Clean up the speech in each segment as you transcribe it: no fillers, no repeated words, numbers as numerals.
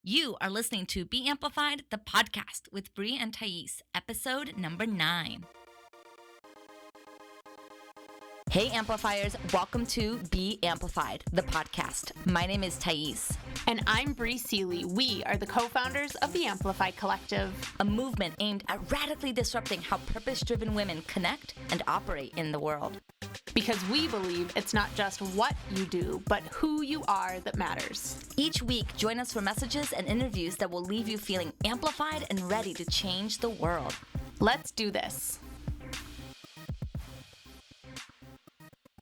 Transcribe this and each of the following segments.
You are listening to Be Amplified, the podcast with Bree and Thais, episode number 9. Hey Amplifiers, welcome to Be Amplified, the podcast. My name is Thais. And I'm Bree Seeley. We are the co-founders of the Amplify Collective, a movement aimed at radically disrupting how purpose-driven women connect and operate in the world. Because we believe it's not just what you do, but who you are that matters. Each week, join us for messages and interviews that will leave you feeling amplified and ready to change the world. Let's do this.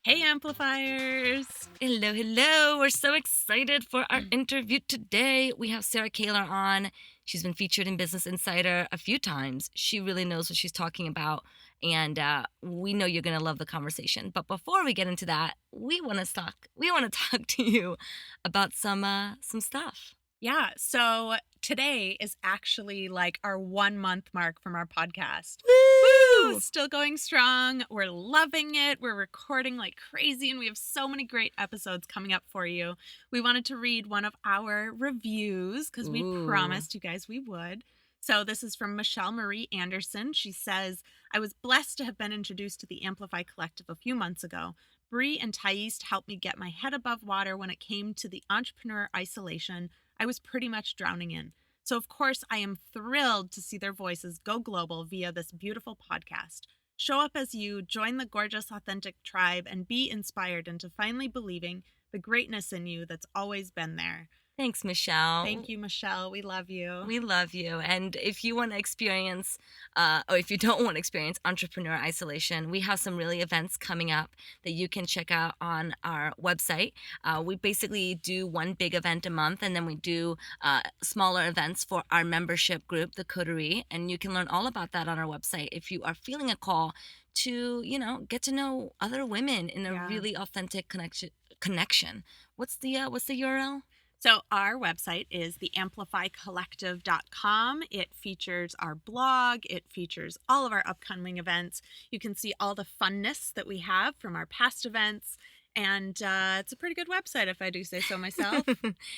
Hey Amplifiers! Hello, hello. We're so excited for our interview today. We have Sarah Kaler on. She's been featured in Business Insider a few times. She really knows what she's talking about, and we know you're going to love the conversation. But before we get into that, we want to talk to you about some stuff. Yeah, so today is actually like our 1 month mark from our podcast. Woo! Still going strong. We're loving it. We're recording like crazy, and we have so many great episodes coming up for you. We wanted to read one of our reviews because we promised you guys we would. So this is from Michelle Marie Anderson. She says, I was blessed to have been introduced to the Amplify Collective a few months ago. Bree and Thais helped me get my head above water when it came to the entrepreneur isolation I was pretty much drowning in. So, of course, I am thrilled to see their voices go global via this beautiful podcast. Show up as you, join the gorgeous, authentic tribe, and be inspired into finally believing the greatness in you that's always been there. Thanks, Michelle. Thank you, Michelle. We love you. We love you. And if you want to experience, or if you don't want to experience entrepreneur isolation, we have some really events coming up that you can check out on our website. We basically do one big event a month, and then we do smaller events for our membership group, the Coterie. And you can learn all about that on our website if you are feeling a call to, get to know other women in a really authentic connection. What's the URL? So our website is theamplifycollective.com. It features our blog. It features all of our upcoming events. You can see all the funness that we have from our past events. And it's a pretty good website, if I do say so myself.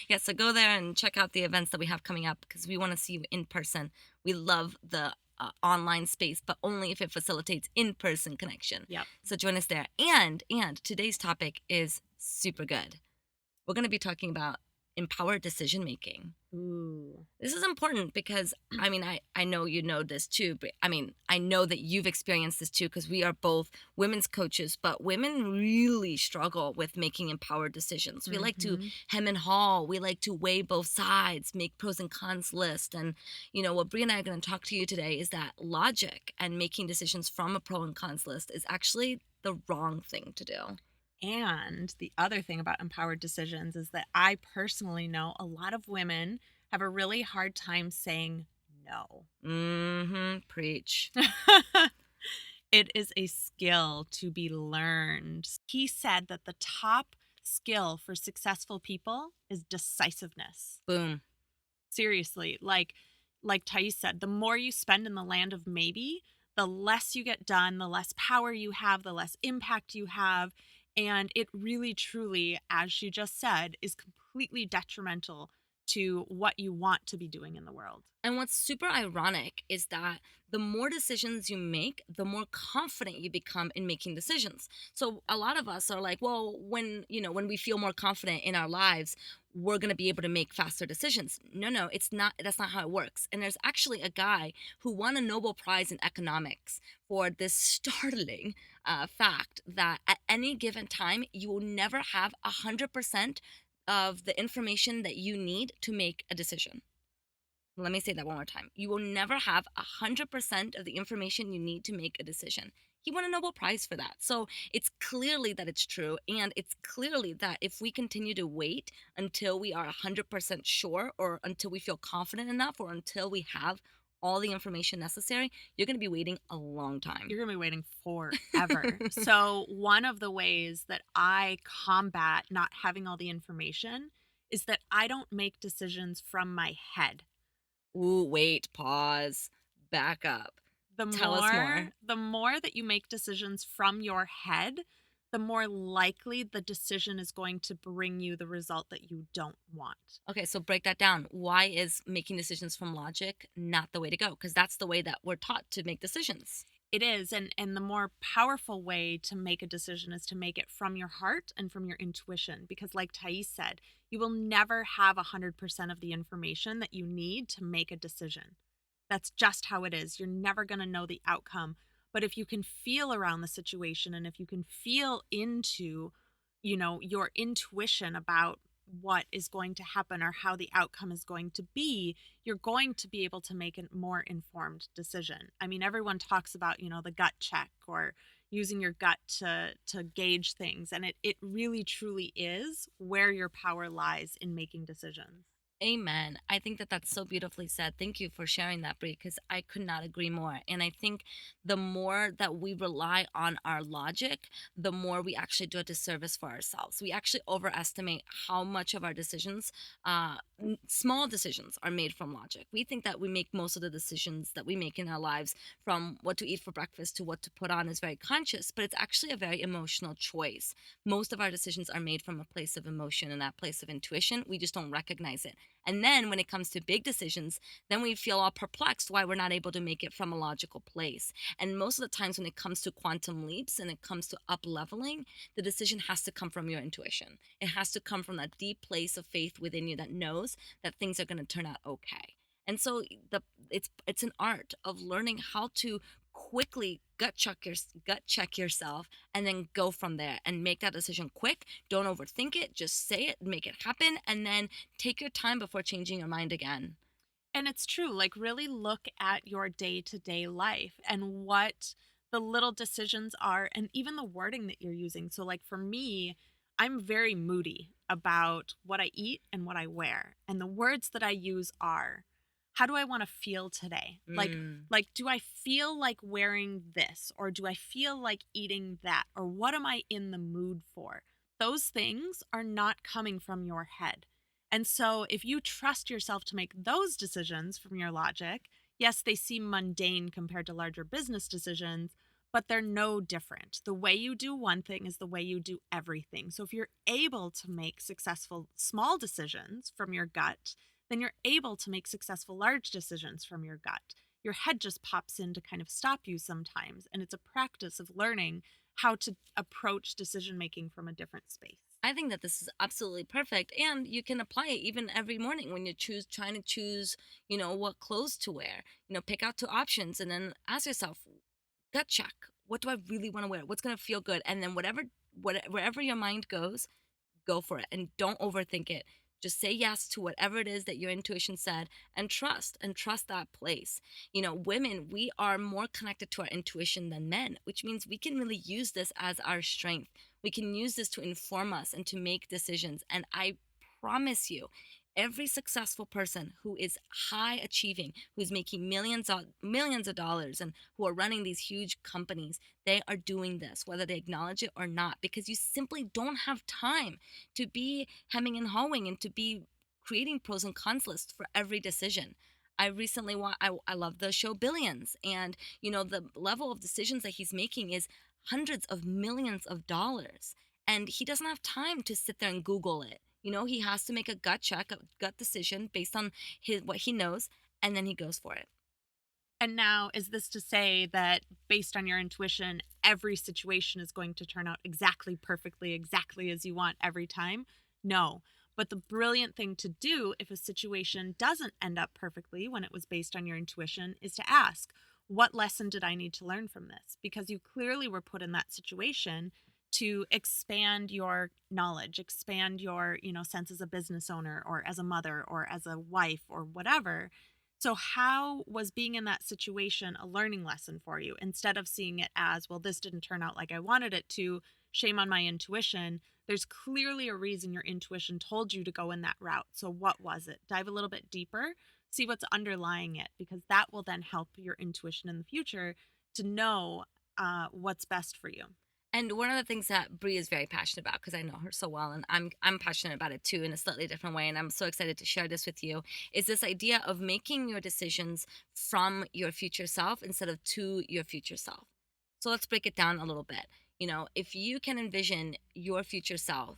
Yeah, so go there and check out the events that we have coming up because we want to see you in person. We love the online space, but only if it facilitates in-person connection. Yep. So join us there. And today's topic is super good. We're going to be talking about empowered decision making. Ooh. This is important because I know you know this too, but I know that you've experienced this too because we are both women's coaches, but women really struggle with making empowered decisions. We like to hem and haw. We like to weigh both sides, make pros and cons list. And what Bree and I are going to talk to you today is that logic and making decisions from a pro and cons list is actually the wrong thing to do. And the other thing about empowered decisions is that I personally know a lot of women have a really hard time saying no. Preach. It is a skill to be learned. He said that the top skill for successful people is decisiveness. Boom. Seriously, like Thais said, the more you spend in the land of maybe, the less you get done, the less power you have, the less impact you have. And it really, truly, as she just said, is completely detrimental to what you want to be doing in the world. And what's super ironic is that the more decisions you make, the more confident you become in making decisions. So a lot of us are like, well, when we feel more confident in our lives, we're going to be able to make faster decisions. No, it's not. That's not how it works. And there's actually a guy who won a Nobel Prize in economics for this startling fact that at any given time, you will never have 100% of the information that you need to make a decision. Let me say that one more time. You will never have 100% of the information you need to make a decision. He won a Nobel Prize for that. So it's clearly that it's true. And it's clearly that if we continue to wait until we are 100% sure, or until we feel confident enough, or until we have all the information necessary, you're going to be waiting a long time. You're going to be waiting forever. So one of the ways that I combat not having all the information is that I don't make decisions from my head. Ooh, wait, pause, back up. Tell us more. The more that you make decisions from your head, the more likely the decision is going to bring you the result that you don't want. Okay, so break that down. Why is making decisions from logic not the way to go? Because that's the way that we're taught to make decisions. It is, and the more powerful way to make a decision is to make it from your heart and from your intuition, because like Thais said, you will never have 100% of the information that you need to make a decision. That's just how it is. You're never going to know the outcome, but if you can feel around the situation and if you can feel into, your intuition about what is going to happen or how the outcome is going to be, you're going to be able to make a more informed decision. I mean, everyone talks about, the gut check or using your gut to gauge things. And it really truly is where your power lies in making decisions. Amen. I think that that's so beautifully said. Thank you for sharing that, Brie, because I could not agree more. And I think the more that we rely on our logic, the more we actually do a disservice for ourselves. We actually overestimate how much of our decisions, small decisions, are made from logic. We think that we make most of the decisions that we make in our lives, from what to eat for breakfast to what to put on, is very conscious, but it's actually a very emotional choice. Most of our decisions are made from a place of emotion and that place of intuition. We just don't recognize it. And then when it comes to big decisions, then we feel all perplexed why we're not able to make it from a logical place. And most of the times when it comes to quantum leaps and it comes to up leveling, the decision has to come from your intuition. It has to come from that deep place of faith within you that knows that things are going to turn out okay. And so it's an art of learning how to quickly gut check yourself and then go from there and make that decision quick. Don't overthink it, just say it, make it happen, and then take your time before changing your mind again. And it's true, like really look at your day to day life and what the little decisions are and even the wording that you're using. So, like for me, I'm very moody about what I eat and what I wear. And the words that I use are, how do I want to feel today? Mm. Like do I feel like wearing this or do I feel like eating that or what am I in the mood for? Those things are not coming from your head. And so, if you trust yourself to make those decisions from your logic, yes, they seem mundane compared to larger business decisions, but they're no different. The way you do one thing is the way you do everything. So, if you're able to make successful small decisions from your gut, then you're able to make successful large decisions from your gut. Your head just pops in to kind of stop you sometimes. And it's a practice of learning how to approach decision making from a different space. I think that this is absolutely perfect, and you can apply it even every morning when you're trying to choose, what clothes to wear. Pick out two options and then ask yourself, gut check, what do I really want to wear? What's going to feel good? And then wherever your mind goes, go for it and don't overthink it. Just say yes to whatever it is that your intuition said, and trust that place. Women, we are more connected to our intuition than men, which means we can really use this as our strength. We can use this to inform us and to make decisions. And I promise you, every successful person who is high achieving, who's making millions of dollars and who are running these huge companies, they are doing this whether they acknowledge it or not, because you simply don't have time to be hemming and hawing and to be creating pros and cons lists for every decision. I recently I love the show Billions, and the level of decisions that he's making is hundreds of millions of dollars, and he doesn't have time to sit there and Google it. He has to make a gut check, a gut decision based on what he knows, and then he goes for it. And now, is this to say that based on your intuition, every situation is going to turn out exactly perfectly, exactly as you want every time? No. But the brilliant thing to do if a situation doesn't end up perfectly when it was based on your intuition is to ask, what lesson did I need to learn from this? Because you clearly were put in that situation to expand your knowledge, expand your, sense as a business owner or as a mother or as a wife or whatever. So, how was being in that situation a learning lesson for you instead of seeing it as, well, this didn't turn out like I wanted it to, shame on my intuition? There's clearly a reason your intuition told you to go in that route. So, what was it? Dive a little bit deeper, see what's underlying it, because that will then help your intuition in the future to know what's best for you. And one of the things that Brie is very passionate about, because I know her so well, and I'm passionate about it too in a slightly different way, and I'm so excited to share this with you, is this idea of making your decisions from your future self instead of to your future self. So let's break it down a little bit. If you can envision your future self,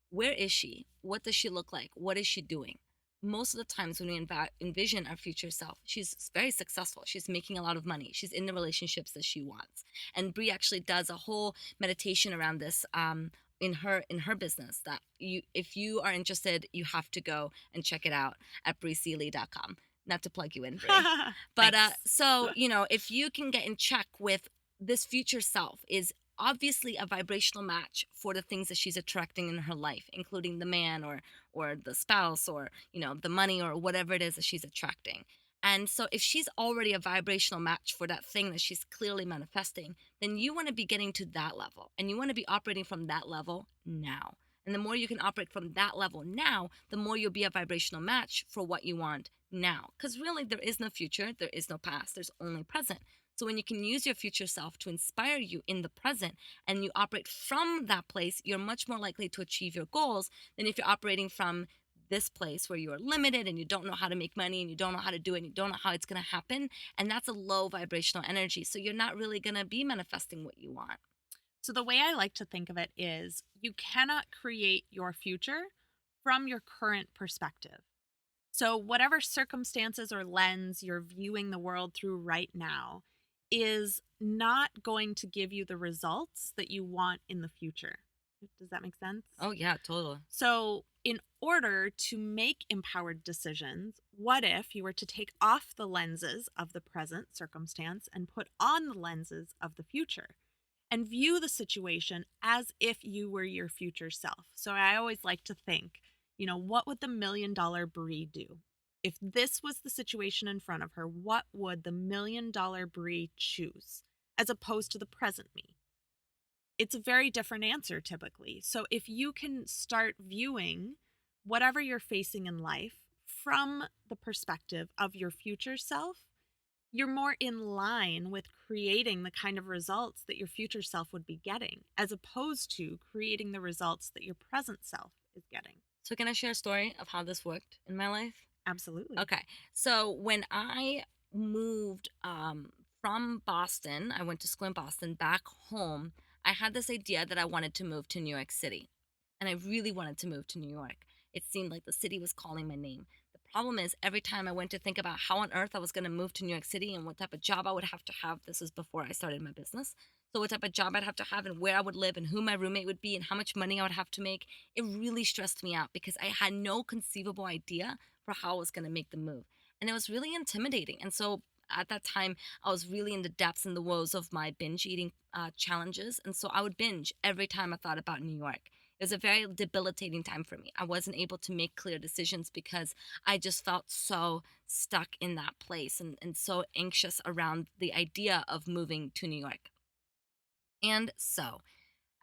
where is she? What does she look like? What is she doing? Most of the times when we envision our future self, she's very successful. She's making a lot of money. She's in the relationships that she wants. And Brie actually does a whole meditation around this in her business that if you are interested, you have to go and check it out at brieseely.com. Not to plug you in, Brie. But Thanks. if you can get in check with this future self is obviously a vibrational match for the things that she's attracting in her life, including the man or the spouse or, the money or whatever it is that she's attracting. And so if she's already a vibrational match for that thing that she's clearly manifesting, then you want to be getting to that level and you want to be operating from that level now. And the more you can operate from that level now, the more you'll be a vibrational match for what you want now. Because really, there is no future, there is no past, there's only present. So when you can use your future self to inspire you in the present and you operate from that place, you're much more likely to achieve your goals than if you're operating from this place where you are limited and you don't know how to make money and you don't know how to do it and you don't know how it's going to happen. And that's a low vibrational energy. So you're not really going to be manifesting what you want. So, the way I like to think of it is you cannot create your future from your current perspective. So, whatever circumstances or lens you're viewing the world through right now is not going to give you the results that you want in the future. Does that make sense? Oh, yeah, totally. So, in order to make empowered decisions, what if you were to take off the lenses of the present circumstance and put on the lenses of the future and view the situation as if you were your future self? So, I always like to think, what would the $1,000,000 Brie do? If this was the situation in front of her, what would the $1,000,000 Brie choose as opposed to the present me? It's a very different answer typically. So if you can start viewing whatever you're facing in life from the perspective of your future self, you're more in line with creating the kind of results that your future self would be getting, as opposed to creating the results that your present self is getting. So can I share a story of how this worked in my life? Absolutely. Okay. So when I moved from Boston, I went to school in Boston, back home, I had this idea that I wanted to move to New York City. And I really wanted to move to New York. It seemed like the city was calling my name. The problem is, every time I went to think about how on earth I was going to move to New York City and what type of job I would have to have, this was before I started my business. So, what type of job I'd have to have and where I would live and who my roommate would be and how much money I would have to make, it really stressed me out because I had no conceivable idea for how I was going to make the move. And it was really intimidating. And so, at that time, I was really in the depths and the woes of my binge eating challenges. And so, I would binge every time I thought about New York. It was a very debilitating time for me. I wasn't able to make clear decisions because I just felt so stuck in that place and so anxious around the idea of moving to New York. And so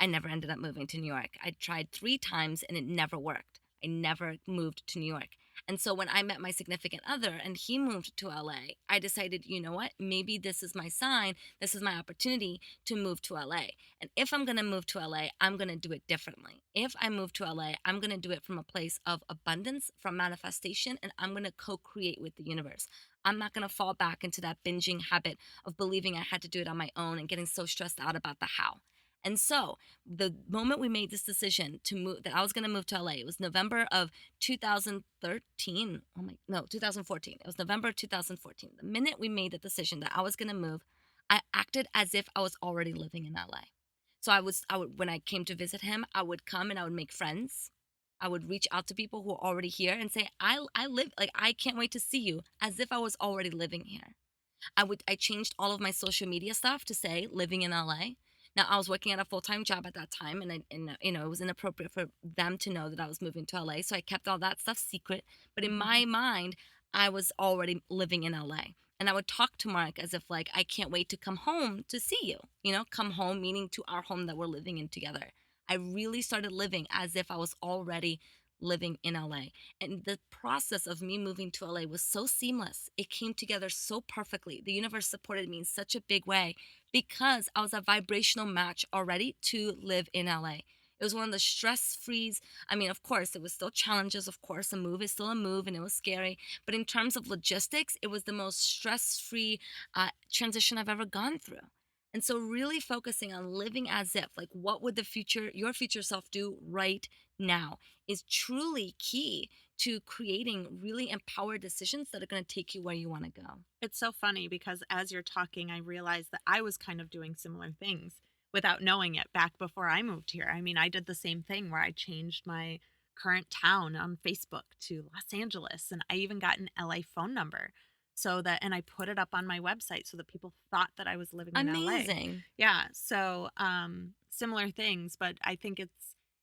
I never ended up moving to New York. I tried 3 times and it never worked. I never moved to New York. And so when I met my significant other and he moved to LA, I decided, you know what? Maybe this is my sign. This is my opportunity to move to LA. And if I'm going to move to LA, I'm going to do it differently. If I move to LA, I'm going to do it from a place of abundance, from manifestation, and I'm going to co create with the universe. I'm not going to fall back into that binging habit of believing I had to do it on my own and getting so stressed out about the how. And so the moment we made this decision to move, that I was going to move to LA, it was November of 2013. No, 2014. It was November of 2014. The minute we made the decision that I was going to move, I acted as if I was already living in LA. So when I came to visit him, I would come and I would make friends. I would reach out to people who are already here and say, I live, like, I can't wait to see you, as if I was already living here. I changed all of my social media stuff to say living in LA. Now I was working at a full-time job at that time, and it was inappropriate for them to know that I was moving to LA, so I kept all that stuff secret. But in my mind, I was already living in LA, and I would talk to Mark as if, like, I can't wait to come home to see you. Come home, meaning to our home that we're living in together. I really started living as if I was already living in LA. And the process of me moving to LA was so seamless. It came together so perfectly. The universe supported me in such a big way because I was a vibrational match already to live in LA. It was one of the stress-free. I mean, of course, it was still challenges. Of course, a move is still a move and it was scary. But in terms of logistics, it was the most stress-free transition I've ever gone through. And so really focusing on living as if, like what would your future self do right now is truly key to creating really empowered decisions that are going to take you where you want to go. It's so funny because as you're talking, I realized that I was kind of doing similar things without knowing it back before I moved here. I mean, I did the same thing where I changed my current town on Facebook to Los Angeles, and I even got an LA phone number so that, and I put it up on my website so that people thought that I was living in LA. Amazing. Yeah. So, similar things, but I think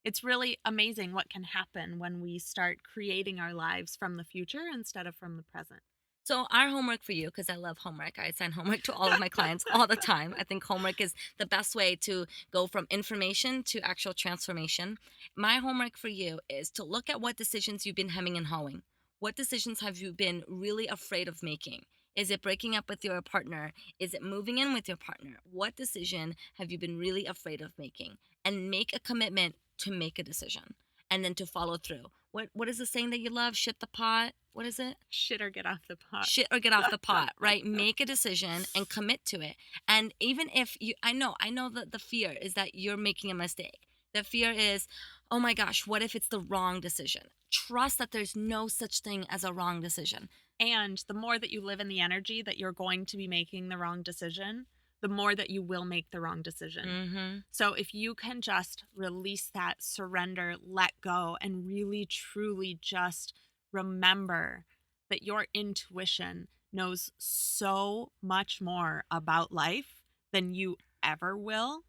it's really amazing what can happen when we start creating our lives from the future instead of from the present. So our homework for you, because I love homework, I assign homework to all of my clients all the time. I think homework is the best way to go from information to actual transformation. My homework for you is to look at what decisions you've been hemming and hawing. What decisions have you been really afraid of making? Is it breaking up with your partner? Is it moving in with your partner? What decision have you been really afraid of making? And make a commitment to make a decision and then to follow through. What is the saying that you love? Shit the pot. What is it? Shit or get off the pot. Shit or get off the pot, right? Make a decision and commit to it. And even if I know that the fear is that you're making a mistake. The fear is, oh my gosh, what if it's the wrong decision? Trust that there's no such thing as a wrong decision. And the more that you live in the energy that you're going to be making the wrong decision, the more that you will make the wrong decision. Mm-hmm. So if you can just release that, surrender, let go, and really truly just remember that your intuition knows so much more about life than you ever will,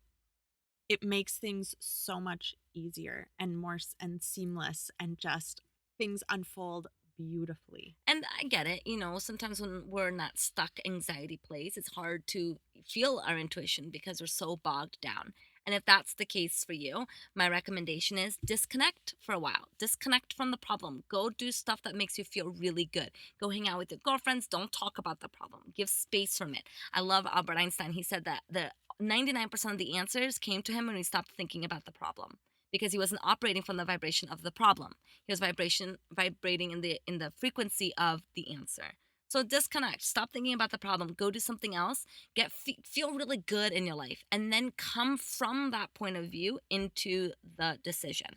it makes things so much easier and more and seamless, and just things unfold beautifully. And I get it, sometimes when we're in that stuck anxiety place, it's hard to feel our intuition because we're so bogged down. And if that's the case for you, my recommendation is disconnect for a while. Disconnect from the problem. Go do stuff that makes you feel really good. Go hang out with your girlfriends. Don't talk about the problem. Give space from it. I love Albert Einstein. He said that the 99% of the answers came to him when he stopped thinking about the problem because he wasn't operating from the vibration of the problem. He was vibrating in the frequency of the answer. So disconnect. Stop thinking about the problem. Go do something else. Feel really good in your life, and then come from that point of view into the decision.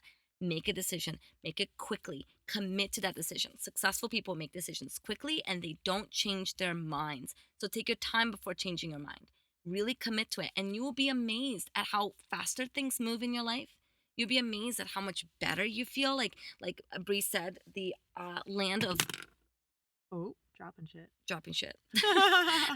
Make a decision. Make it quickly. Commit to that decision. Successful people make decisions quickly, and they don't change their minds. So take your time before changing your mind. Really commit to it, and you will be amazed at how faster things move in your life. You'll be amazed at how much better you feel. Like Bree said, the land of Oh, dropping shit. dropping shit.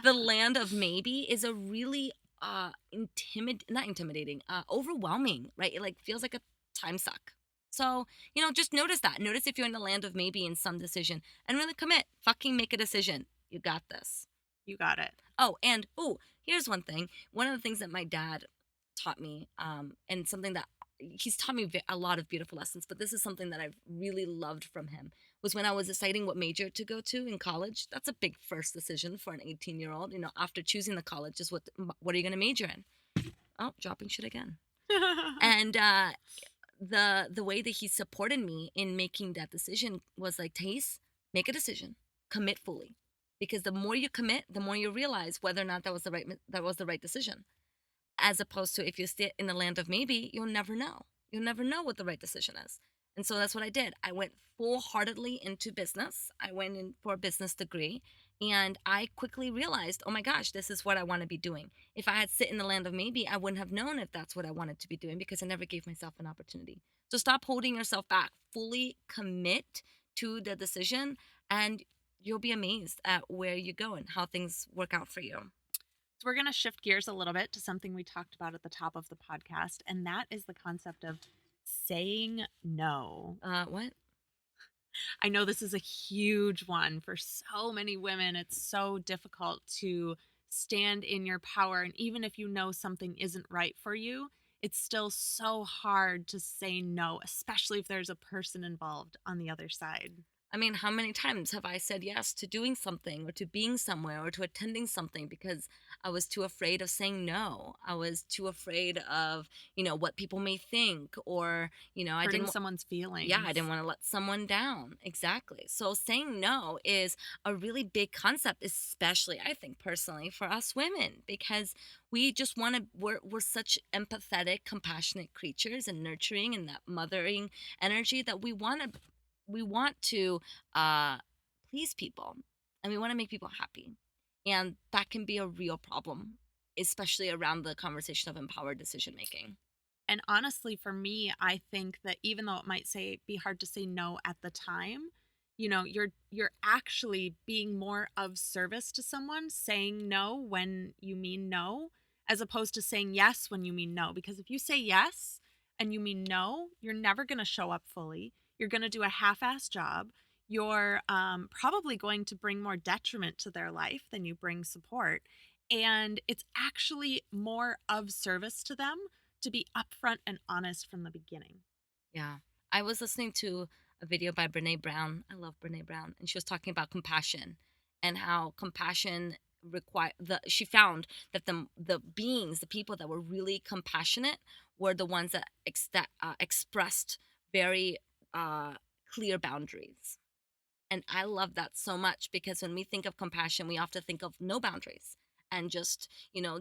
The land of maybe is a really not intimidating, overwhelming, right? It like feels like a time suck. So, just notice that. Notice if you're in the land of maybe in some decision and really commit. Fucking make a decision. You got this. You got it. Here's one thing. One of the things that my dad taught me, and something that he's taught me a lot of beautiful lessons, but this is something that I've really loved from him, was when I was deciding what major to go to in college. That's a big first decision for an 18-year-old. After choosing the college, is what are you going to major in? Oh, dropping shit again. And the way that he supported me in making that decision was like, Thais, make a decision, commit fully, because the more you commit, the more you realize whether or not that was the right decision. As opposed to if you stay in the land of maybe, you'll never know. You'll never know what the right decision is. And so that's what I did. I went full-heartedly into business. I went in for a business degree, and I quickly realized, oh my gosh, this is what I want to be doing. If I had sit in the land of maybe, I wouldn't have known if that's what I wanted to be doing because I never gave myself an opportunity. So stop holding yourself back. Fully commit to the decision, and you'll be amazed at where you go and how things work out for you. So we're going to shift gears a little bit to something we talked about at the top of the podcast, and that is the concept of saying no. What? I know this is a huge one for so many women. It's so difficult to stand in your power, and even if you know something isn't right for you, it's still so hard to say no, especially if there's a person involved on the other side. I mean, how many times have I said yes to doing something or to being somewhere or to attending something because I was too afraid of saying no? I was too afraid of, what people may think, or, I Hurting didn't someone's yeah, I feelings. didn't want to let someone down. Exactly. So saying no is a really big concept, especially I think personally for us women, because we just want to we're such empathetic, compassionate creatures and nurturing and that mothering energy that we want to uh please people, and we want to make people happy. And that can be a real problem, especially around the conversation of empowered decision making. And honestly, for me, I think that even though it might say be hard to say no at the time, you're actually being more of service to someone saying no when you mean no, as opposed to saying yes when you mean no. Because if you say yes and you mean no, you're never going to show up fully. You're going to do a half-ass job. You're probably going to bring more detriment to their life than you bring support. And it's actually more of service to them to be upfront and honest from the beginning. Yeah. I was listening to a video by Brene Brown. I love Brene Brown. And she was talking about compassion and how compassion she found that the people that were really compassionate were the ones that expressed very uh clear boundaries. And I love that so much because when we think of compassion, we often think of no boundaries and just,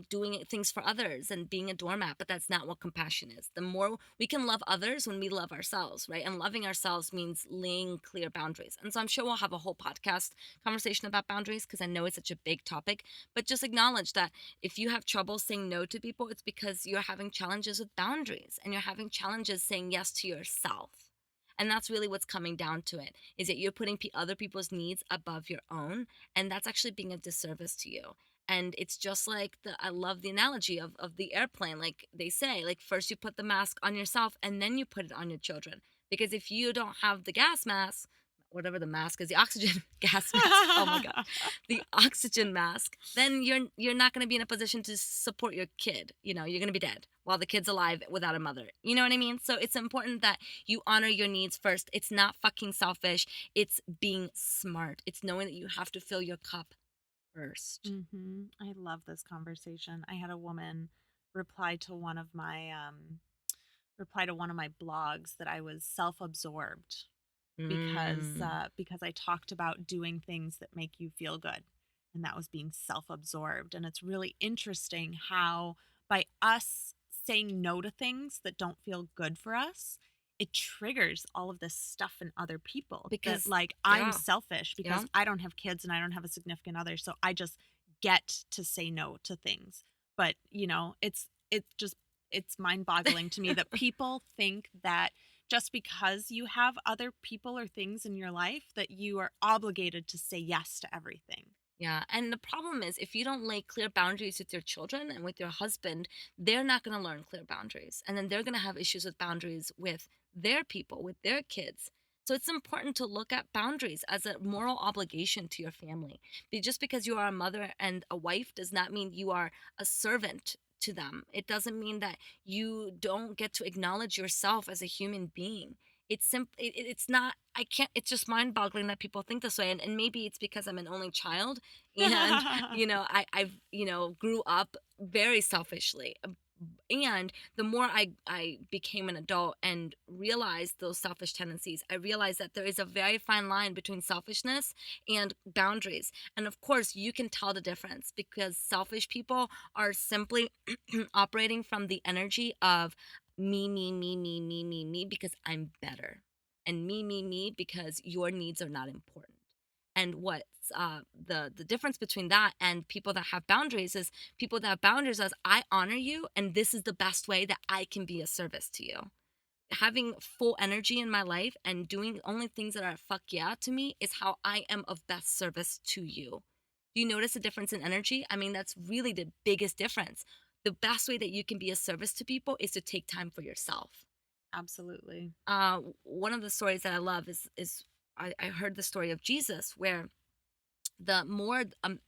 doing things for others and being a doormat. But that's not what compassion is. The more we can love others when we love ourselves, right? And loving ourselves means laying clear boundaries. And so I'm sure we'll have a whole podcast conversation about boundaries because I know it's such a big topic. But just acknowledge that if you have trouble saying no to people, it's because you're having challenges with boundaries and you're having challenges saying yes to yourself. And that's really what's coming down to it, is that you're putting other people's needs above your own, and that's actually being a disservice to you. And it's just like I love the analogy of the airplane. Like they say, like first you put the mask on yourself and then you put it on your children. Because if you don't have the gas mask, whatever the mask is, the oxygen gas mask, oh my god, the oxygen mask, then you're not going to be in a position to support your kid. You're going to be dead while the kid's alive without a mother. You know what I mean? So it's important that you honor your needs first. It's not fucking selfish. It's being smart. It's knowing that you have to fill your cup first. I love this conversation. I had a woman reply to one of my blogs that I was self-absorbed Mm. because I talked about doing things that make you feel good, and that was being self-absorbed. And it's really interesting how by us saying no to things that don't feel good for us, it triggers all of this stuff in other people that Because, like I'm yeah, selfish yeah. because I don't have kids and I don't have a significant other, so I just get to say no to things. But, it's mind-boggling to me that people think that just because you have other people or things in your life that you are obligated to say yes to everything. Yeah. And the problem is, if you don't lay clear boundaries with your children and with your husband, they're not going to learn clear boundaries. And then they're going to have issues with boundaries with their people, with their kids. So it's important to look at boundaries as a moral obligation to your family. Just because you are a mother and a wife does not mean you are a servant to them. It doesn't mean that you don't get to acknowledge yourself as a human being. It's not, I can't, it's just mind boggling that people think this way. And maybe it's because I'm an only child, and I've grew up very selfishly. And the more I became an adult and realized those selfish tendencies, I realized that there is a very fine line between selfishness and boundaries. And of course you can tell the difference, because selfish people are simply operating from the energy of me because I'm better, and me because your needs are not important. And what's the difference between that and people that have boundaries is, people that have boundaries as, I honor you and this is the best way that I can be a service to you. Having full energy in my life and doing only things that are fuck yeah to me is how I am of best service to you. Do you notice a difference in energy? I mean, that's really the biggest difference. The best way that you can be a service to people is to take time for yourself. Absolutely. One of the stories that I love is I heard the story of Jesus, where the more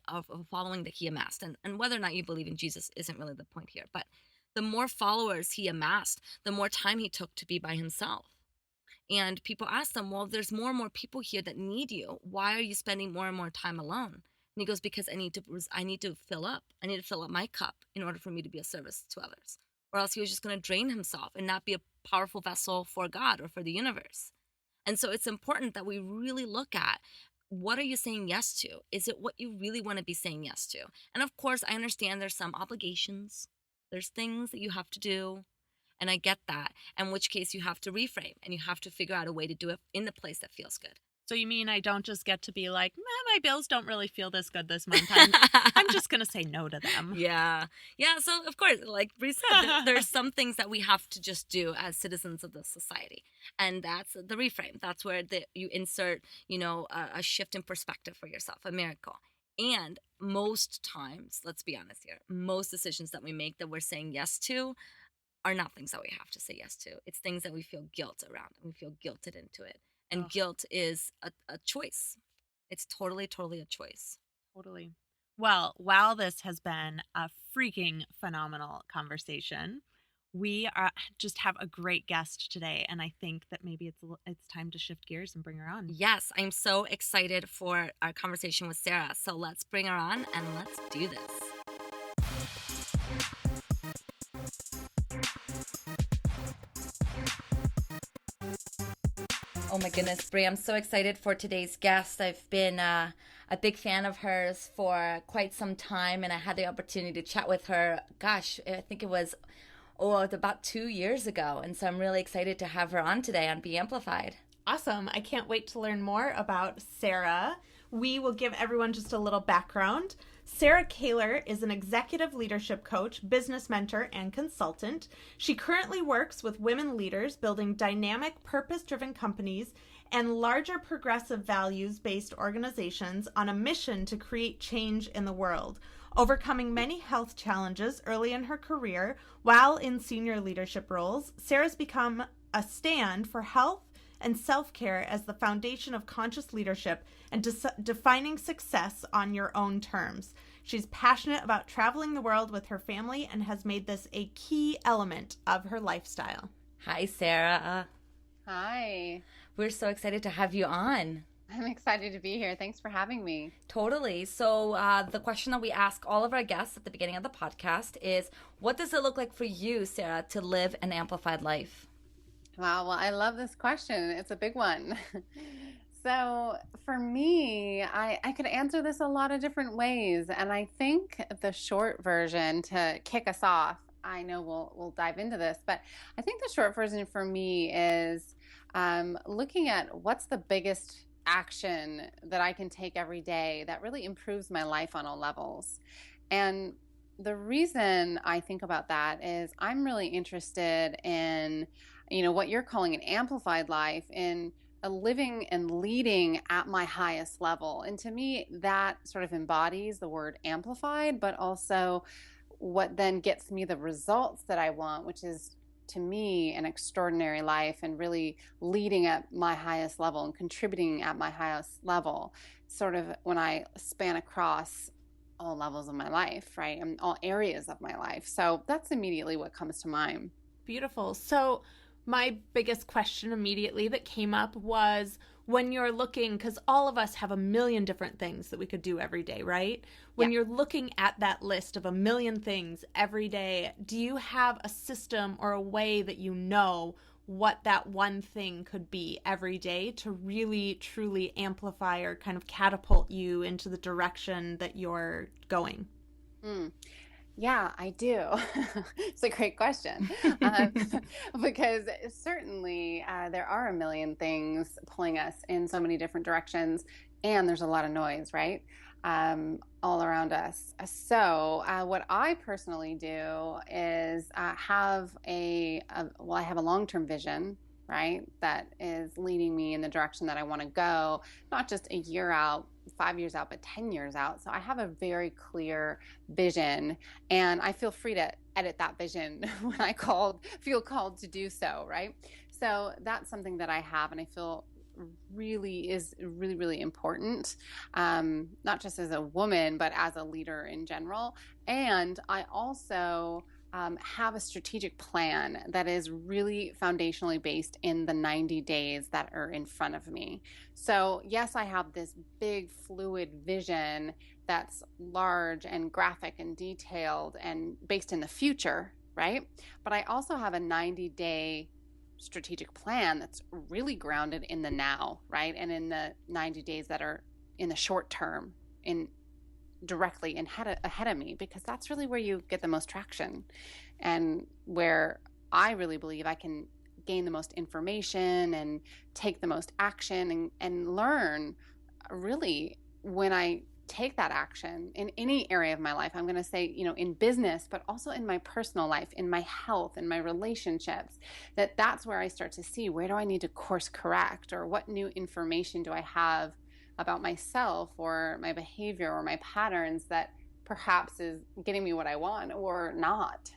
of a following that he amassed, and whether or not you believe in Jesus isn't really the point here, but the more followers he amassed, the more time he took to be by himself. And people ask them, well, there's more and more people here that need you. Why are you spending more and more time alone? And he goes, because I need to fill up. I need to fill up my cup in order for me to be of service to others. Or else he was just going to drain himself and not be a powerful vessel for God or for the universe. And so it's important that we really look at, what are you saying yes to? Is it what you really want to be saying yes to? And of course, I understand there's some obligations. There's things that you have to do. And I get that. In which case you have to reframe and you have to figure out a way to do it in the place that feels good. So you mean I don't just get to be like, my bills don't really feel this good this month. I'm just going to say no to them. Yeah. Yeah. So, of course, like Bree said, there's some things that we have to just do as citizens of this society. And that's the reframe. That's where you insert, a shift in perspective for yourself, a miracle. And most times, let's be honest here, most decisions that we make that we're saying yes to are not things that we have to say yes to. It's things that we feel guilt around and we feel guilted into it. And guilt is a choice. It's totally, totally a choice. Totally. Well, while this has been a freaking phenomenal conversation, we just have a great guest today. And I think that maybe it's time to shift gears and bring her on. Yes, I'm so excited for our conversation with Sarah. So let's bring her on and let's do this. Oh my goodness, Brie, I'm so excited for today's guest. I've been a big fan of hers for quite some time, and I had the opportunity to chat with her, gosh, I think it was about 2 years ago. And so I'm really excited to have her on today on Be Amplified. Awesome. I can't wait to learn more about Sarah. We will give everyone just a little background. Sarah Kaler is an executive leadership coach, business mentor, and consultant. She currently works with women leaders building dynamic, purpose-driven companies and larger progressive values-based organizations on a mission to create change in the world. Overcoming many health challenges early in her career while in senior leadership roles, Sarah's become a stand for health and self-care as the foundation of conscious leadership and defining success on your own terms. She's passionate about traveling the world with her family and has made this a key element of her lifestyle. Hi, Sarah. Hi. We're so excited to have you on. I'm excited to be here. Thanks for having me. Totally. So the question that we ask all of our guests at the beginning of the podcast is, what does it look like for you, Sarah, to live an amplified life? Wow. Well, I love this question. It's a big one. So for me, I could answer this a lot of different ways. And I think the short version to kick us off, I know we'll dive into this, but I think the short version for me is looking at what's the biggest action that I can take every day that really improves my life on all levels. And the reason I think about that is I'm really interested in, what you're calling an amplified life, in living and leading at my highest level. And to me, that sort of embodies the word amplified, but also what then gets me the results that I want, which is, to me, an extraordinary life and really leading at my highest level and contributing at my highest level, sort of when I span across all levels of my life, right? And all areas of my life. So that's immediately what comes to mind. Beautiful. So my biggest question immediately that came up was, when you're looking, because all of us have a million different things that we could do every day, right? When you're looking at that list of a million things every day, do you have a system or a way that you know what that one thing could be every day to really, truly amplify or kind of catapult you into the direction that you're going? Yeah, I do. It's a great question because certainly there are a million things pulling us in so many different directions, and there's a lot of noise, right? All around us. So what I personally do is I have a long-term vision, right? That is leading me in the direction that I want to go, not just a year out, 5 years out, but 10 years out. So I have a very clear vision, and I feel free to edit that vision when I feel called to do so, right? So that's something that I have, and I feel is really, really important, not just as a woman, but as a leader in general. And I also have a strategic plan that is really foundationally based in the 90 days that are in front of me. So yes, I have this big fluid vision that's large and graphic and detailed and based in the future, right? But I also have a 90-day strategic plan that's really grounded in the now, right? And in the 90 days that are in the short term, in directly and ahead of me, because that's really where you get the most traction and where I really believe I can gain the most information and take the most action and learn really when I take that action in any area of my life. I'm going to say, in business, but also in my personal life, in my health, in my relationships, that's where I start to see, where do I need to course correct, or what new information do I have about myself or my behavior or my patterns that perhaps is getting me what I want or not.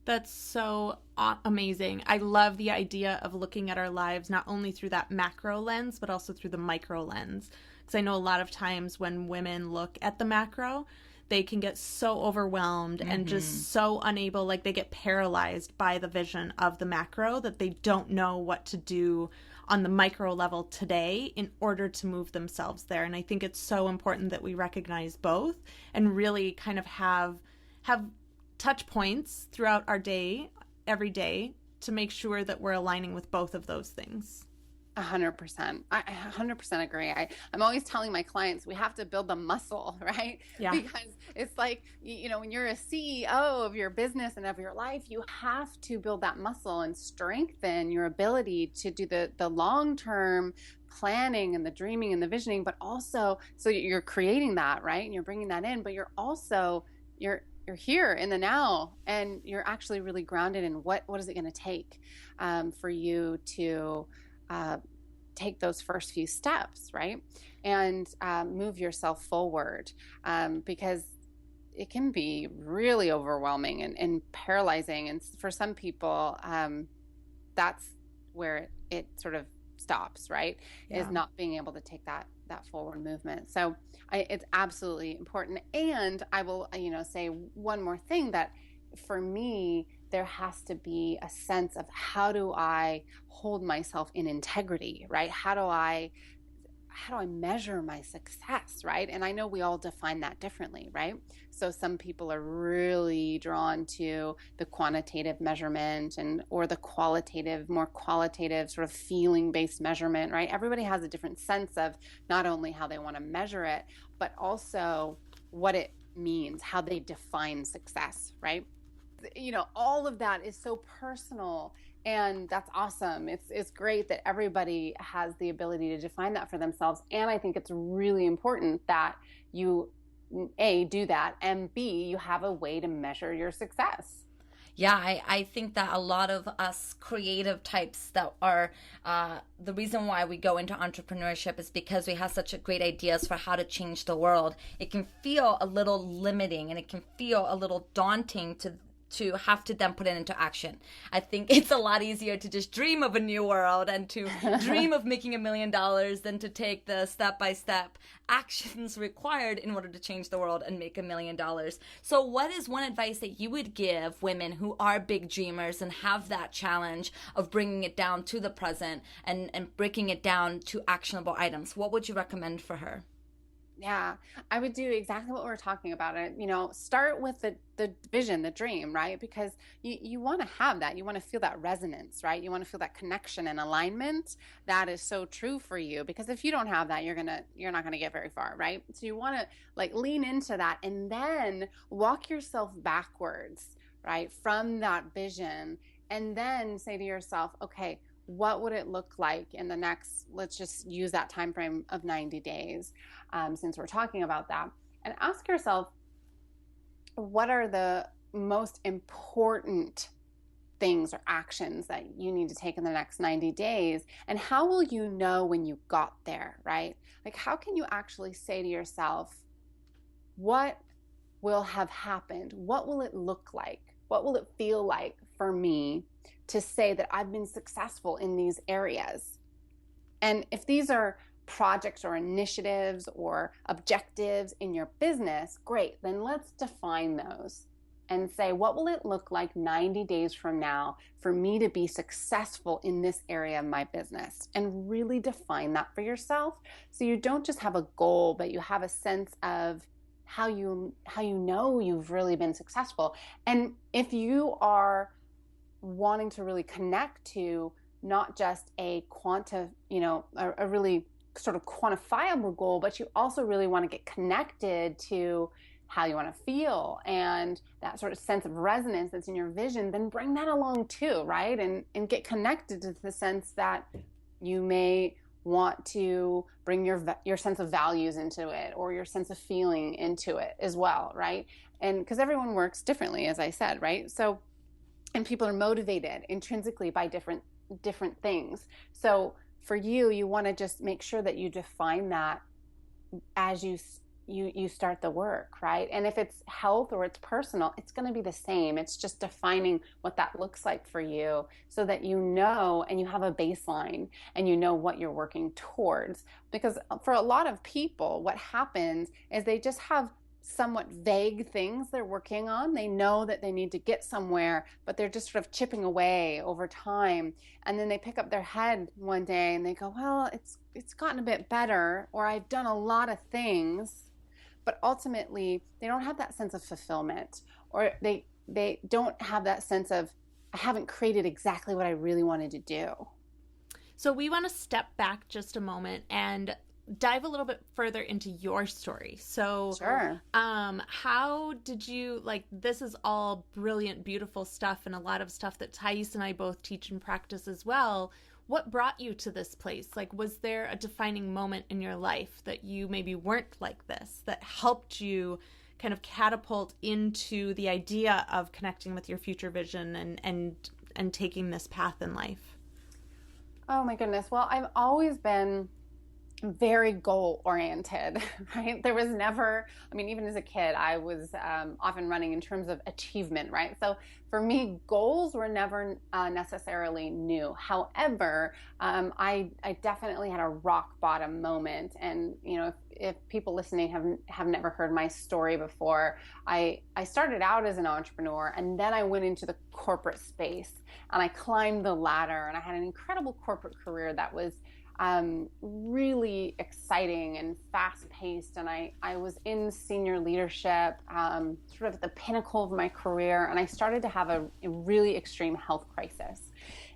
That's so amazing. I love the idea of looking at our lives not only through that macro lens, but also through the micro lens. Because I know a lot of times when women look at the macro, they can get so overwhelmed and just so unable, like they get paralyzed by the vision of the macro that they don't know what to do on the micro level today in order to move themselves there. And I think it's so important that we recognize both and really kind of have touch points throughout our day, every day, to make sure that we're aligning with both of those things. 100%. I 100% agree. I'm always telling my clients, we have to build the muscle, right? Yeah. Because it's like, when you're a CEO of your business and of your life, you have to build that muscle and strengthen your ability to do the long-term planning and the dreaming and the visioning, but also, so you're creating that, right? And you're bringing that in, but you're also, you're here in the now, and you're actually really grounded in what is it going to take for you to take those first few steps, right? And move yourself forward, because it can be really overwhelming and paralyzing. And for some people, that's where it sort of stops, right? Yeah. Is not being able to take that forward movement. So it's absolutely important. And I will, say one more thing, that for me, there has to be a sense of, how do I hold myself in integrity, right? How do I measure my success, right? And I know we all define that differently, right? So some people are really drawn to the quantitative measurement or the more qualitative sort of feeling-based measurement, right? Everybody has a different sense of not only how they want to measure it, but also what it means, how they define success, right? All of that is so personal, and that's awesome. It's great that everybody has the ability to define that for themselves. And I think it's really important that you, A, do that, and B, you have a way to measure your success. Yeah, I think that a lot of us creative types that are the reason why we go into entrepreneurship is because we have such great ideas for how to change the world. It can feel a little limiting, and it can feel a little daunting to have to then put it into action. I think it's a lot easier to just dream of a new world and to dream of making $1 million than to take the step-by-step actions required in order to change the world and make $1 million. So what is one advice that you would give women who are big dreamers and have that challenge of bringing it down to the present and breaking it down to actionable items? What would you recommend for her? Yeah, I would do exactly what we're talking about. Start with the vision, the dream, right? Because you want to have that. You want to feel that resonance, right? You want to feel that connection and alignment. That is so true for you, because if you don't have that, you're not going to get very far, right? So you want to lean into that and then walk yourself backwards, right? From that vision, and then say to yourself, okay, what would it look like in the next, let's just use that time frame of 90 days, since we're talking about that, and ask yourself, what are the most important things or actions that you need to take in the next 90 days? And how will you know when you got there, right? How can you actually say to yourself, what will have happened? What will it look like? What will it feel like for me to say that I've been successful in these areas? And if these are projects or initiatives or objectives in your business, great, then let's define those. and say, what will it look like 90 days from now for me to be successful in this area of my business? And really define that for yourself. So you don't just have a goal, but you have a sense of how you know you've really been successful. And if you are wanting to really connect to not just a a really sort of quantifiable goal, but you also really want to get connected to how you want to feel and that sort of sense of resonance that's in your vision, then bring that along too, right? And get connected to the sense that you may want to bring your sense of values into it, or your sense of feeling into it as well, right? And because everyone works differently, as I said, right? So, and people are motivated intrinsically by different things. So for you, you want to just make sure that you define that as you start the work, right? And if it's health or it's personal, it's going to be the same. It's just defining what that looks like for you, so that you know, and you have a baseline, and you know what you're working towards. Because for a lot of people, what happens is they just have somewhat vague things they're working on. They know that they need to get somewhere, but they're just sort of chipping away over time. And then they pick up their head one day and they go, well, it's gotten a bit better, or I've done a lot of things. But ultimately, they don't have that sense of fulfillment, or they don't have that sense of, I haven't created exactly what I really wanted to do. So we want to step back just a moment and dive a little bit further into your story. So, Sure. How did you, this is all brilliant, beautiful stuff, and a lot of stuff that Thais and I both teach and practice as well. What brought you to this place? Was there a defining moment in your life that you maybe weren't like this, that helped you kind of catapult into the idea of connecting with your future vision and taking this path in life? Oh my goodness. Well, I've always been very goal oriented, right? There was never, even as a kid, I was often running in terms of achievement, right? So for me, goals were never necessarily new. However, I definitely had a rock bottom moment. And, if people listening have never heard my story before, I started out as an entrepreneur, and then I went into the corporate space, and I climbed the ladder, and I had an incredible corporate career that was really exciting and fast-paced, and I was in senior leadership, sort of at the pinnacle of my career, and I started to have a really extreme health crisis.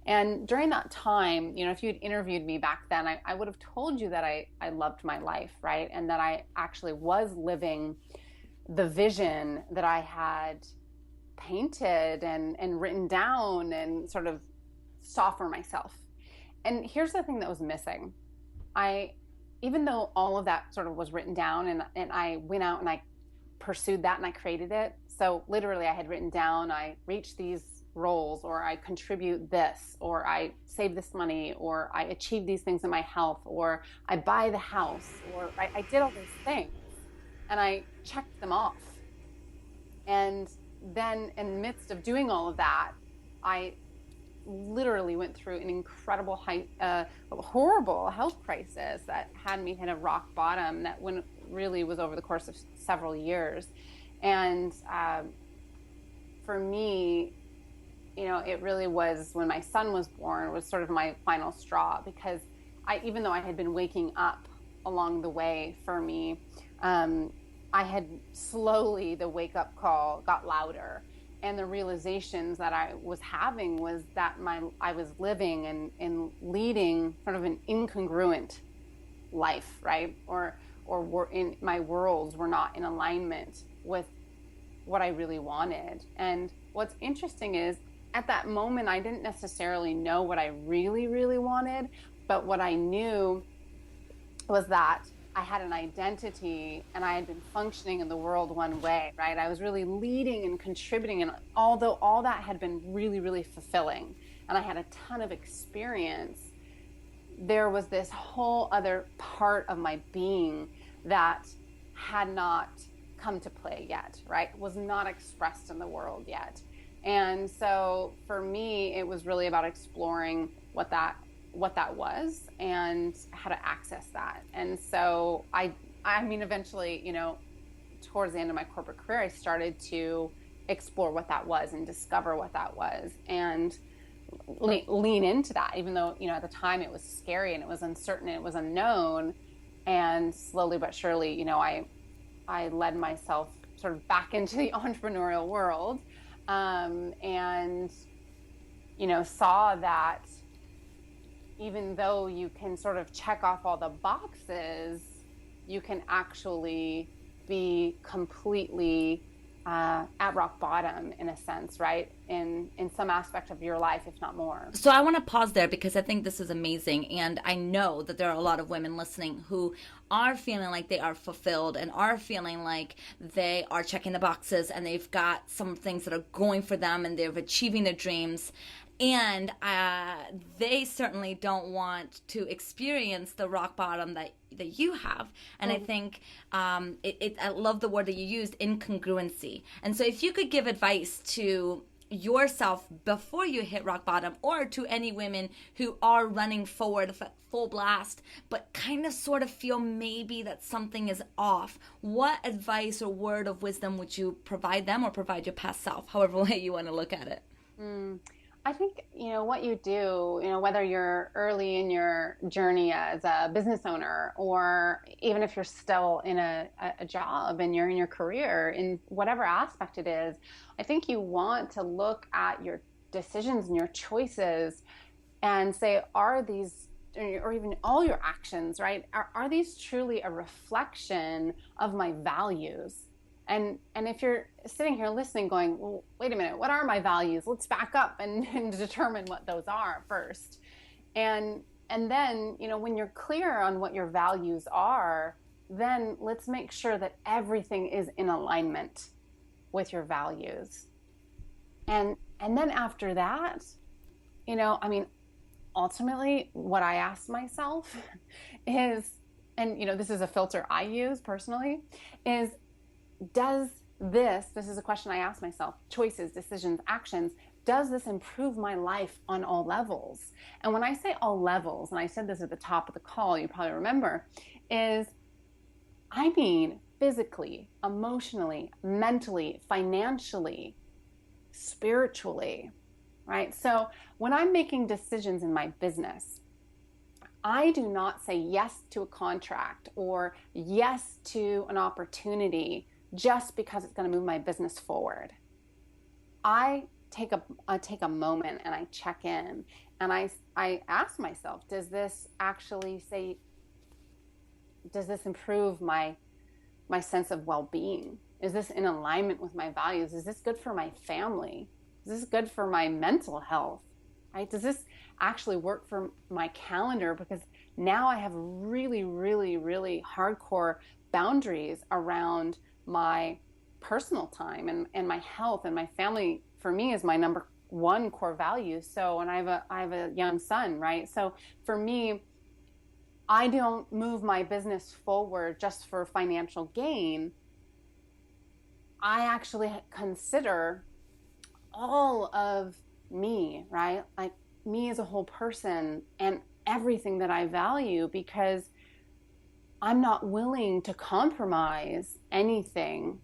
And during that time, if you'd interviewed me back then, I would have told you that I loved my life, right? And that I actually was living the vision that I had painted and written down and sort of saw for myself. And here's the thing that was missing. Even though all of that sort of was written down, and I went out and I pursued that and I created it. So literally I had written down, I reached these roles, or I contribute this, or I save this money, or I achieve these things in my health, or I buy the house, or I did all these things, and I checked them off. And then in the midst of doing all of that, I literally went through an incredible, horrible health crisis that had me hit a rock bottom that really was over the course of several years. And for me, it really was when my son was born, was sort of my final straw, because even though I had been waking up along the way for me, I had slowly, the wake up call got louder. And the realizations that I was having was that I was living and leading sort of an incongruent life, right? Or in my worlds were not in alignment with what I really wanted. And what's interesting is, at that moment, I didn't necessarily know what I really, really wanted, but what I knew was that I had an identity and I had been functioning in the world one way, right? I was really leading and contributing, and although all that had been really, really fulfilling and I had a ton of experience, there was this whole other part of my being that had not come to play yet, right? Was not expressed in the world yet. And so for me, it was really about exploring what that was and how to access that. And so I eventually, towards the end of my corporate career, I started to explore what that was and discover what that was, and lean into that, even though, at the time it was scary and it was uncertain and it was unknown. And slowly but surely, I led myself sort of back into the entrepreneurial world, and, saw that even though you can sort of check off all the boxes, you can actually be completely at rock bottom, in a sense, right? In some aspect of your life, if not more. So I want to pause there because I think this is amazing. And I know that there are a lot of women listening who are feeling like they are fulfilled and are feeling like they are checking the boxes and they've got some things that are going for them and they're achieving their dreams. And they certainly don't want to experience the rock bottom that you have. And I think I love the word that you used, incongruency. And so if you could give advice to yourself before you hit rock bottom, or to any women who are running forward full blast but kind of sort of feel maybe that something is off, what advice or word of wisdom would you provide them, or provide your past self, however way you want to look at it? I think, what you do, whether you're early in your journey as a business owner, or even if you're still in a job and you're in your career, in whatever aspect it is, I think you want to look at your decisions and your choices and say, are these, or even all your actions, right? Are these truly a reflection of my values? And if you're sitting here listening going, well, wait a minute, what are my values? Let's back up and determine what those are first. And then, when you're clear on what your values are, then let's make sure that everything is in alignment with your values. And then after that, ultimately what I ask myself is, and this is a filter I use personally, is, this is a question I ask myself, choices, decisions, actions, does this improve my life on all levels? And when I say all levels, and I said this at the top of the call, you probably remember, I mean physically, emotionally, mentally, financially, spiritually, right? So when I'm making decisions in my business, I do not say yes to a contract or yes to an opportunity just because it's going to move my business forward. I take a moment and I check in and I ask myself, does this improve my sense of well-being? Is this in alignment with my values? Is this good for my family? Is this good for my mental health? Right? Does this actually work for my calendar? Because now I have really, really, really hardcore boundaries around my personal time and my health, and my family for me is my number one core value. So, and I have a young son, right? So for me, I don't move my business forward just for financial gain. I actually consider all of me, right? Like me as a whole person and everything that I value, because I'm not willing to compromise anything.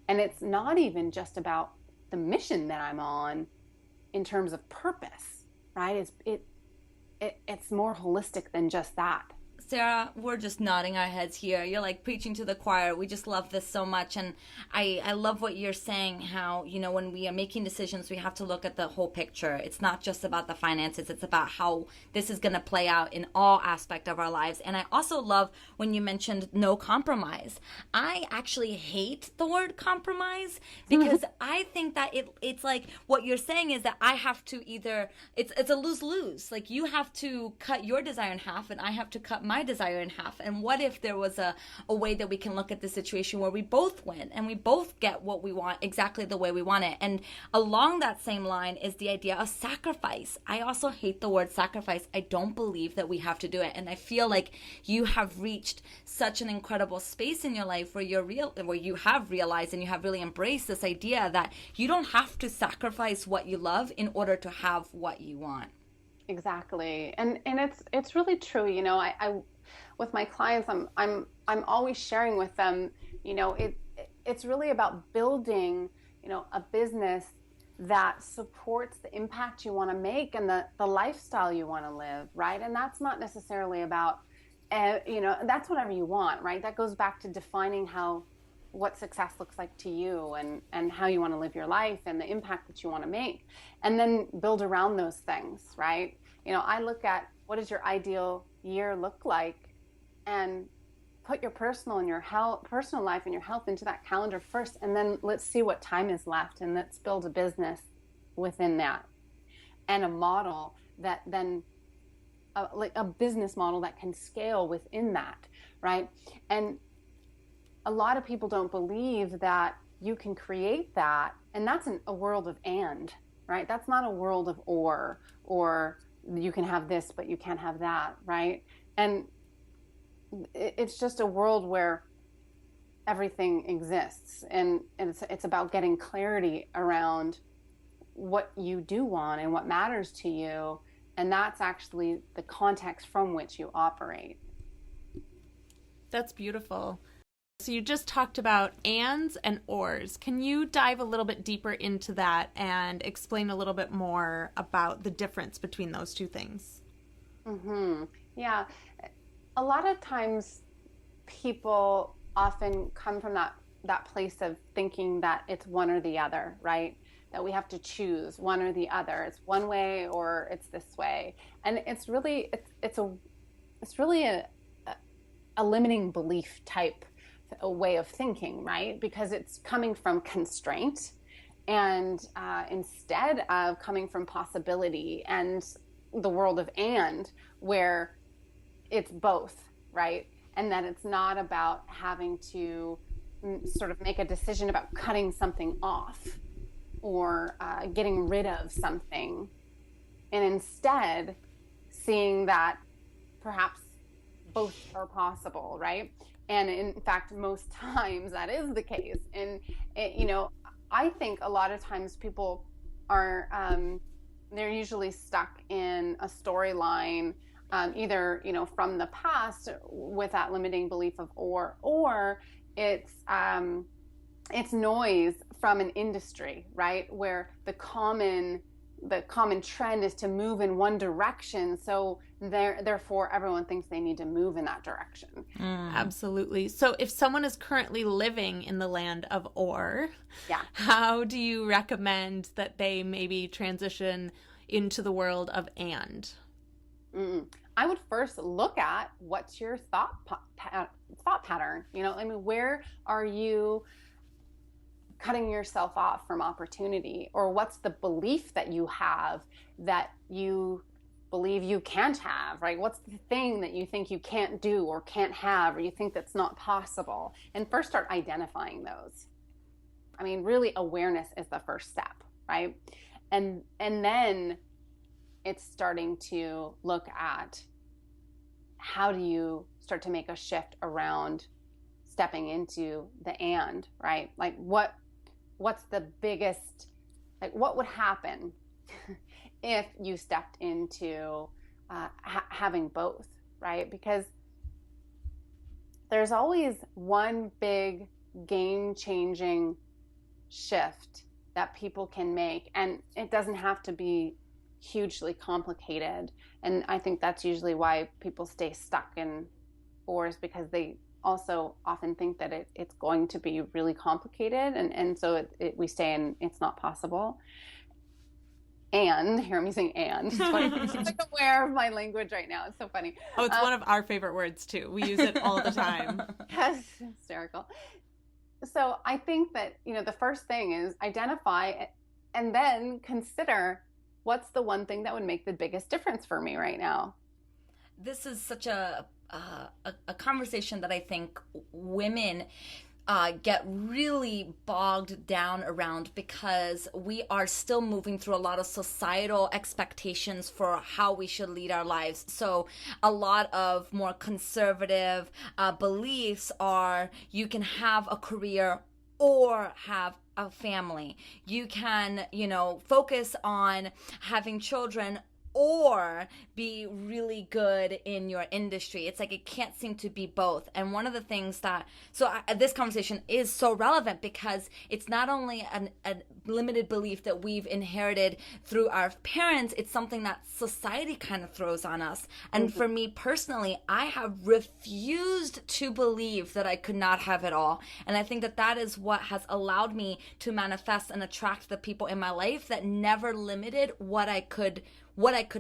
And it's not even just about the mission that I'm on in terms of purpose, right? It's more holistic than just that. Sarah, we're just nodding our heads here. You're like preaching to the choir. We just love this so much. And I love what you're saying, how, when we are making decisions, we have to look at the whole picture. It's not just about the finances. It's about how this is going to play out in all aspects of our lives. And I also love when you mentioned no compromise. I actually hate the word compromise because I think that it's like what you're saying is that I have to either, it's a lose-lose. Like you have to cut your desire in half and I have to cut my desire in half. And what if there was a way that we can look at the situation where we both win and we both get what we want exactly the way we want it? And along that same line is the idea of sacrifice. I also hate the word sacrifice. I don't believe that we have to do it. And I feel like you have reached such an incredible space in your life where where you have realized and you have really embraced this idea that you don't have to sacrifice what you love in order to have what you want. Exactly. And it's really true. I with my clients, I'm always sharing with them, it's really about building, a business that supports the impact you want to make and the lifestyle you want to live, right? And that's not necessarily about, that's whatever you want, right? That goes back to defining what success looks like to you and how you want to live your life and the impact that you want to make, and then build around those things, right? I look at what does your ideal year look like, and put your personal life and your health into that calendar first, and then let's see what time is left, and let's build a business within that, and a model that then like a business model that can scale within that, right? And a lot of people don't believe that you can create that, and that's a world of and, right? That's not a world of or you can have this but you can't have that, right? And it's just a world where everything exists, and it's about getting clarity around what you do want and what matters to you, and that's actually the context from which you operate. That's beautiful. So you just talked about ands and ors. Can you dive a little bit deeper into that and explain a little bit more about the difference between those two things? Yeah. A lot of times people often come from that place of thinking that it's one or the other, right? That we have to choose one or the other. It's one way or it's this way. And it's really a limiting belief type a way of thinking, right? Because it's coming from constraint, and instead of coming from possibility and the world of and, where it's both, right? And that it's not about having to sort of make a decision about cutting something off or getting rid of something, and instead seeing that perhaps both are possible, right? And in fact, most times that is the case. And, I think a lot of times people are, they're usually stuck in a storyline, either, from the past with that limiting belief of or it's noise from an industry, right? Where the common trend is to move in one direction. So therefore everyone thinks they need to move in that direction. Absolutely. So if someone is currently living in the land of or, yeah, how do you recommend that they maybe transition into the world of and? I would first look at what's your thought pattern. Where are you cutting yourself off from opportunity, or what's the belief that you have that you believe you can't have, right? What's the thing that you think you can't do or can't have, or you think that's not possible? And first start identifying those. Really awareness is the first step, right? And then it's starting to look at how do you start to make a shift around stepping into the and, right? Like what's the biggest, like what would happen if you stepped into having both, right? Because there's always one big game-changing shift that people can make, and it doesn't have to be hugely complicated. And I think that's usually why people stay stuck in ors, because they also often think that it's going to be really complicated, and so we stay in it's not possible. And here I'm using and. I'm like aware of my language right now. It's so funny. Oh, it's one of our favorite words too. We use it all the time. Yes, hysterical. So I think that the first thing is identify, and then consider what's the one thing that would make the biggest difference for me right now. This is such a conversation that I think women get really bogged down around, because we are still moving through a lot of societal expectations for how we should lead our lives. So a lot of more conservative beliefs are you can have a career or have a family. You can, focus on having children or be really good in your industry. It's like it can't seem to be both. And one of the things that, this conversation is so relevant because it's not only a limited belief that we've inherited through our parents, it's something that society kind of throws on us. And for me personally, I have refused to believe that I could not have it all. And I think that that is what has allowed me to manifest and attract the people in my life that never limited what I could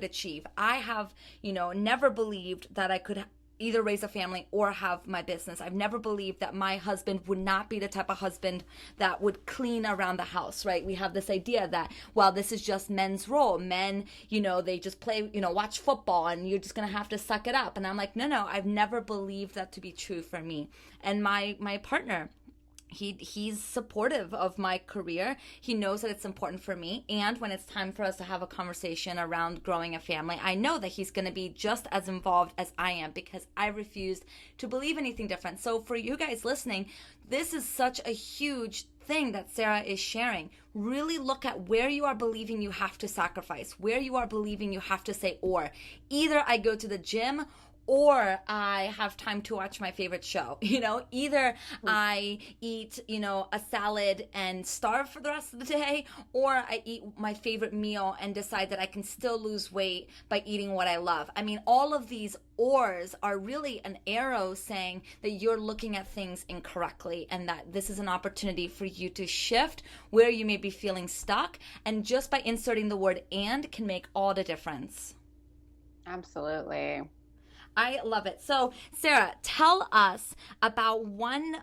achieve. I have, never believed that I could either raise a family or have my business. I've never believed that my husband would not be the type of husband that would clean around the house, right? We have this idea that, well, this is just men's role. Men, they just play, watch football and you're just going to have to suck it up. And I'm like, no, I've never believed that to be true for me. And my partner, he's supportive of my career. He knows that it's important for me. And when it's time for us to have a conversation around growing a family, I know that he's going to be just as involved as I am because I refused to believe anything different. So for you guys listening, this is such a huge thing that Sarah is sharing. Really look at where you are believing you have to sacrifice, where you are believing you have to say, or either I go to the gym or I have time to watch my favorite show. Either I eat, a salad and starve for the rest of the day, or I eat my favorite meal and decide that I can still lose weight by eating what I love. I mean, all of these ors are really an arrow saying that you're looking at things incorrectly and that this is an opportunity for you to shift where you may be feeling stuck. And just by inserting the word "and" can make all the difference. Absolutely. I love it. So, Sarah, tell us about one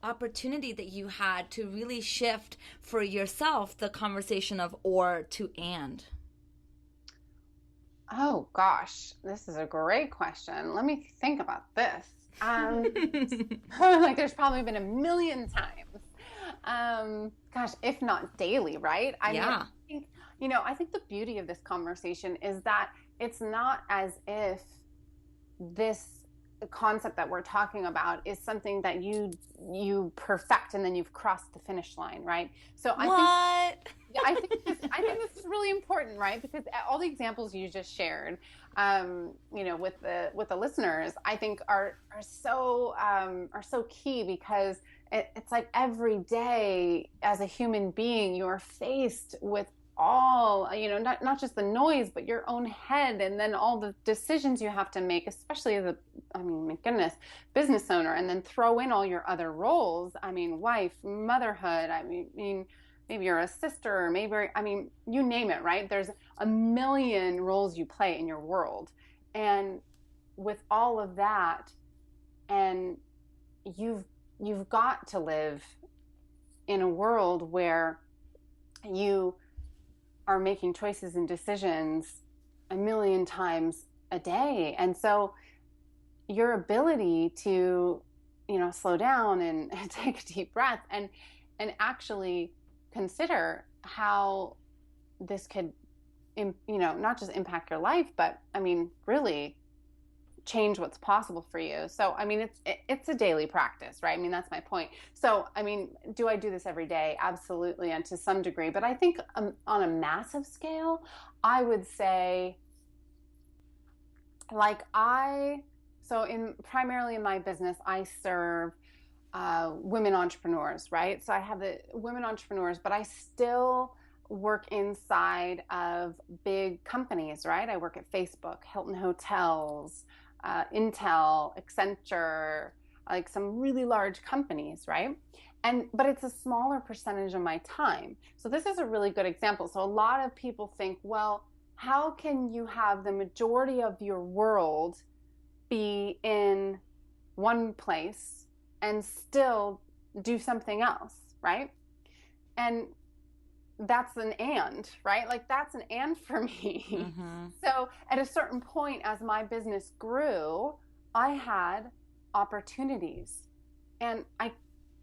opportunity that you had to really shift for yourself the conversation of "or" to "and." Oh, gosh. This is a great question. Let me think about this. Like there's probably been a million times. Gosh, if not daily, right? I think, I think the beauty of this conversation is that it's not as if this concept that we're talking about is something that you perfect and then you've crossed the finish line, right? So I think this is really important, right? Because all the examples you just shared, with the listeners, I think are so key because it's like every day as a human being, you are faced with all, not just the noise, but your own head and then all the decisions you have to make, especially as my goodness, business owner, and then throw in all your other roles. Wife, motherhood, maybe you're a sister, you name it, right? There's a million roles you play in your world. And with all of that, and you've got to live in a world where you are making choices and decisions a million times a day. And so your ability to, slow down and take a deep breath and actually consider how this could, not just impact your life, but really change what's possible for you. So, it's a daily practice, right? That's my point. So, do I do this every day? Absolutely. And to some degree, but I think on a massive scale, I would say primarily in my business, I serve women entrepreneurs, right? So I have the women entrepreneurs, but I still work inside of big companies, right? I work at Facebook, Hilton Hotels, Intel, Accenture, like some really large companies, right? But it's a smaller percentage of my time. So this is a really good example. So a lot of people think, well, how can you have the majority of your world be in one place and still do something else, right? And that's an and, right? Like that's an and for me. Mm-hmm. So at a certain point, as my business grew, I had opportunities. And I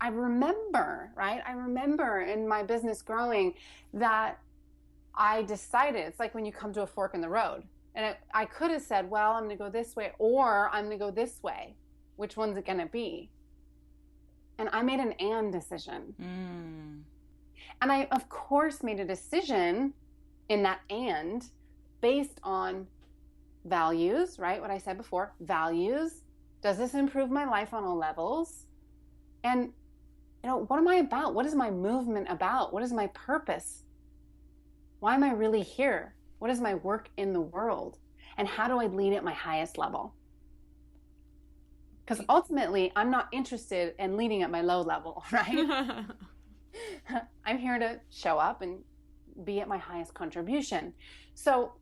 remember, right? I remember in my business growing that I decided, it's like when you come to a fork in the road. And I could have said, well, I'm going to go this way, or I'm going to go this way. Which one's it going to be? And I made an and decision. And I, of course, made a decision in that and based on values, right? What I said before, values. Does this improve my life on all levels? And, what am I about? What is my movement about? What is my purpose? Why am I really here? What is my work in the world? And how do I lead at my highest level? Because ultimately, I'm not interested in leading at my low level, right? I'm here to show up and be at my highest contribution. So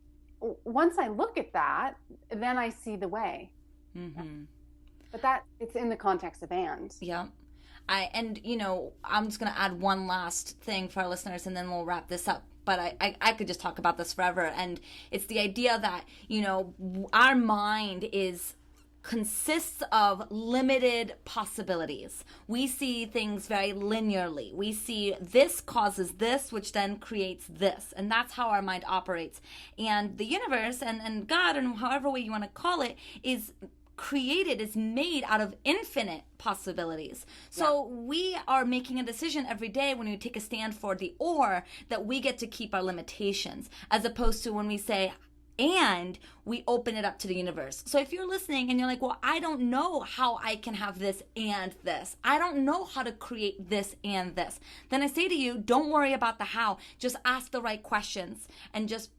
once I look at that, then I see the way. Mm-hmm. But it's in the context of and. Yeah. I'm just going to add one last thing for our listeners and then we'll wrap this up. But I could just talk about this forever. And it's the idea that, our mind consists of limited possibilities. We see things very linearly. We see this causes this, which then creates this. And that's how our mind operates. And the universe and God, and however way you want to call it, is made out of infinite possibilities. So we are making a decision every day when we take a stand for the or, that we get to keep our limitations, as opposed to when we say and, we open it up to the universe. So if you're listening and you're like, well, I don't know how I can have this and this. I don't know how to create this and this. Then I say to you, don't worry about the how. Just ask the right questions and just,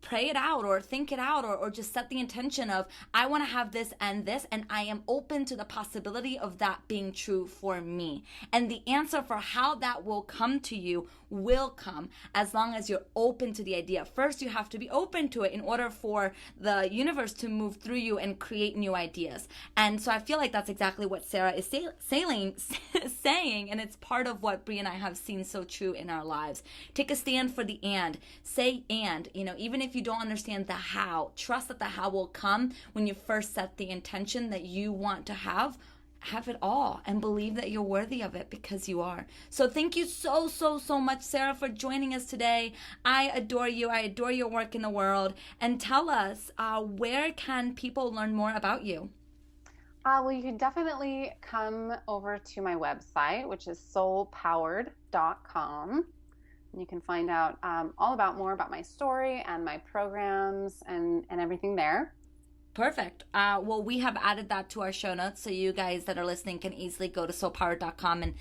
pray it out or think it out or just set the intention of, I want to have this and I am open to the possibility of that being true for me. And the answer for how that will come to you will come as long as you're open to the idea. First, you have to be open to it in order for the universe to move through you and create new ideas. And so I feel like that's exactly what Sarah is saying, and it's part of what Brie and I have seen so true in our lives. Take a stand for the and. Say and, even if you don't understand the how, trust that the how will come when you first set the intention that you want to have it all and believe that you're worthy of it, because you are. So thank you so much, Sarah, for joining us today. I adore you. I adore your work in the world. And tell us, where can people learn more about you? Well, you can definitely come over to my website, which is soulpowered.com. You can find out more about my story and my programs and everything there. Perfect. Well, we have added that to our show notes, so you guys that are listening can easily go to soulpowered.com and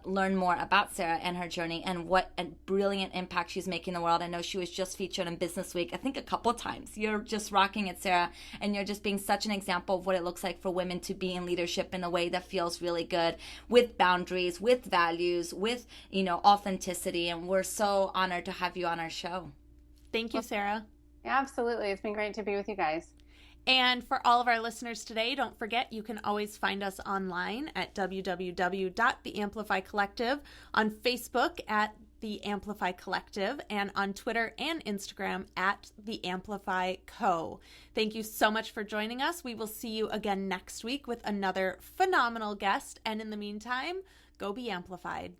learn more about Sarah and her journey and what a brilliant impact she's making in the world. I know she was just featured in Business Week, I think a couple times. You're just rocking it, Sarah, and you're just being such an example of what it looks like for women to be in leadership in a way that feels really good, with boundaries, with values, with, authenticity. And we're so honored to have you on our show. Thank you, Sarah. Yeah, absolutely. It's been great to be with you guys. And for all of our listeners today, don't forget you can always find us online at www.the Collective, on Facebook at The Amplify Collective, and on Twitter and Instagram at The Amplify Co. Thank you so much for joining us. We will see you again next week with another phenomenal guest. And in the meantime, go be amplified.